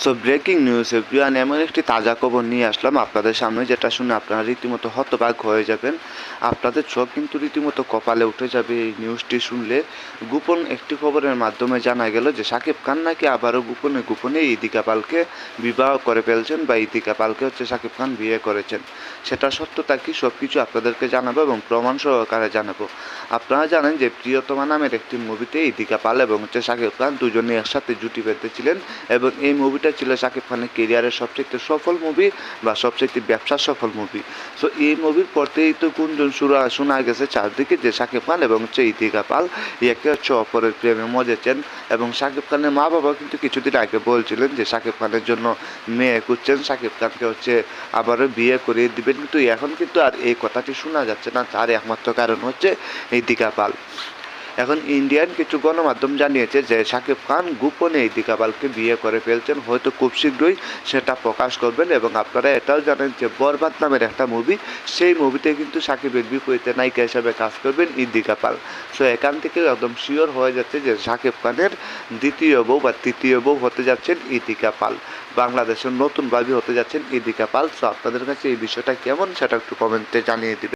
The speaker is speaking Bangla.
সো ব্রেকিং নিউজ এভরিওয়ান, এমন একটি তাজা খবর নিয়ে আসলাম আপনাদের সামনে, যেটা শুনে আপনারা রীতিমতো হতবাক হয়ে যাবেন। আপনাদের চোখ কিন্তু রীতিমতো কপালে উঠে যাবে এই নিউজটি শুনলে। গোপন একটি খবরের মাধ্যমে জানা গেল যে শাকিব খান নাকি আবারও গোপনে ইদিকা পালকে বিবাহ করে ফেলছেন, বা ইদিকা পালকে শাকিব খান বিয়ে করেছেন। সেটা সত্যতা কি সব কিছু আপনাদেরকে জানাবো এবং প্রমাণ সহকারে জানাবো। আপনারা জানেন যে প্রিয়তমা নামের একটি মুভিতে ইদিকা পাল এবং শাকিব খান দুজনে একসাথে জুটি বেঁধেছিলেন, এবং এই মুভিটা ছিল শাকিব খানের কেরিয়ারের সবচেয়ে সফল মুভি বা সবচেয়ে ব্যবসা সফল মুভি। সো এই মুভির পরতেই তো গুঞ্জন শোনা গেছে চারদিকে যে শাকিব খান এবং ইদিকা পাল একে অপরের প্রেমে মজেছেন, এবং শাকিব খানের মা বাবা কিন্তু কিছুদিন আগে বলছিলেন যে শাকিব খানের জন্য মেয়ে খুঁজছেন, শাকিব খানকে আবারও বিয়ে করিয়ে দিবেন। কিন্তু এখন কিন্তু আর এই কথাটি শোনা যাচ্ছে না। তার একমাত্র কারণ হচ্ছে ইদিকা পাল। এখন ইন্ডিয়ান কিছু গণমাধ্যম জানিয়েছে যে শাকিব খান গোপনে ইদিকা পালকে বিয়ে করে ফেলছেন, হয়তো খুব শীঘ্রই সেটা প্রকাশ করবেন। এবং আপনারা এটাও জানেন যে বরবাদ নামের একটা মুভি, সেই মুভিতে কিন্তু শাকিবের বিপরীতে নায়িকা হিসেবে কাজ করবেন ইদিকা পাল। সো এখান থেকে একদম শিওর হয়ে যাচ্ছে যে শাকিব খানের দ্বিতীয় বউ বা তৃতীয় বউ হতে যাচ্ছেন ইদিকা পাল, বাংলাদেশের নতুন ভাবি হতে যাচ্ছেন ইদিকা পাল। সো আপনাদের কাছে এই বিষয়টা কেমন সেটা একটু কমেন্টে জানিয়ে দিবেন।